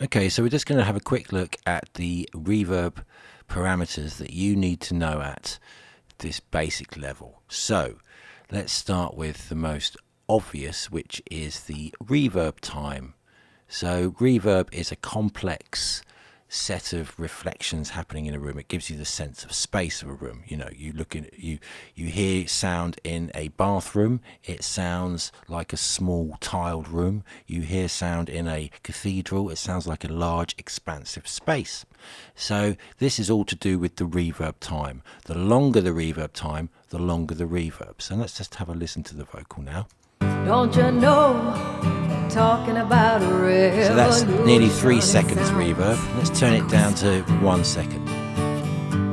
Okay, so we're just going to have a quick look at the reverb parameters that you need to know at this basic level. So let's start with the most obvious, which is the reverb time. So reverb is a complex set of reflections happening in a room. It gives you the sense of space of a room. You know, you look in, you hear sound in a bathroom, it sounds like a small tiled room. You hear sound in a cathedral, it sounds like a large expansive space. So this is all to do with the reverb time. The longer the reverb time, the longer the reverb. So let's just have a listen to the vocal now. Don't you know, talking about a revolution. So that's nearly 3 seconds reverb. Let's turn it down to 1 second.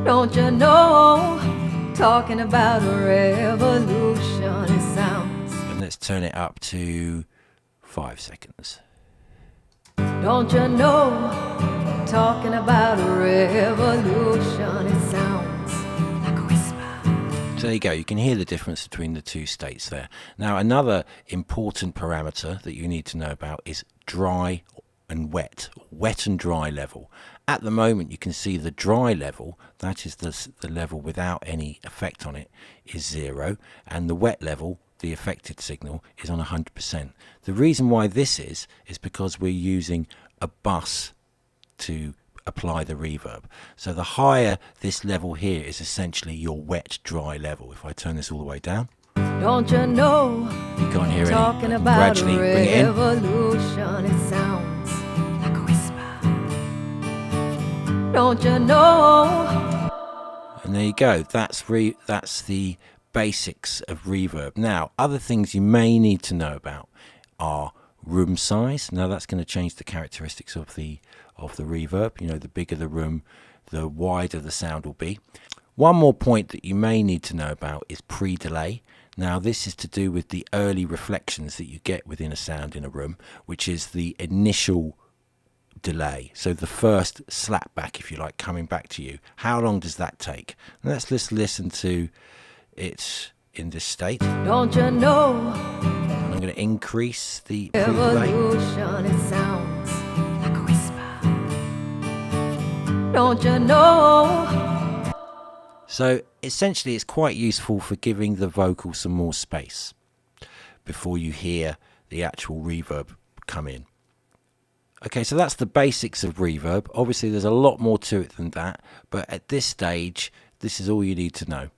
Don't you know, talking about a revolution, it sounds. And let's turn it up to 5 seconds. Don't you know, talking about a revolution, it sounds like a whisper. So there you go, you can hear the difference between the two states there. Now another important parameter that you need to know about is dry and wet and dry level. At the moment you can see the dry level, that is the level without any effect on it, is 0, and the wet level, the affected signal, is on 100%. The reason why this is because we're using a bus to apply the reverb. So the higher this level here is essentially your wet dry level. If I turn this all the way down, don't you know, you can't hear talking any. about Gradually bring it in. Revolution, it sounds like a whisper. Don't you know? And there you go. That's the basics of reverb. Now, other things you may need to know about are room size. Now that's going to change the characteristics of the reverb. You know, the bigger the room, the wider the sound will be. One more point that you may need to know about is pre-delay. Now this is to do with the early reflections that you get within a sound in a room, which is the initial delay. So the first slap back, if you like, coming back to you. How long does that take? Let's just listen to it in this state. Don't you know? I'm going to increase the pre-delay. Revolution, it sounds like a whisper. Don't you know? So essentially it's quite useful for giving the vocal some more space before you hear the actual reverb come in. Okay, so that's the basics of reverb. Obviously there's a lot more to it than that, but at this stage this is all you need to know.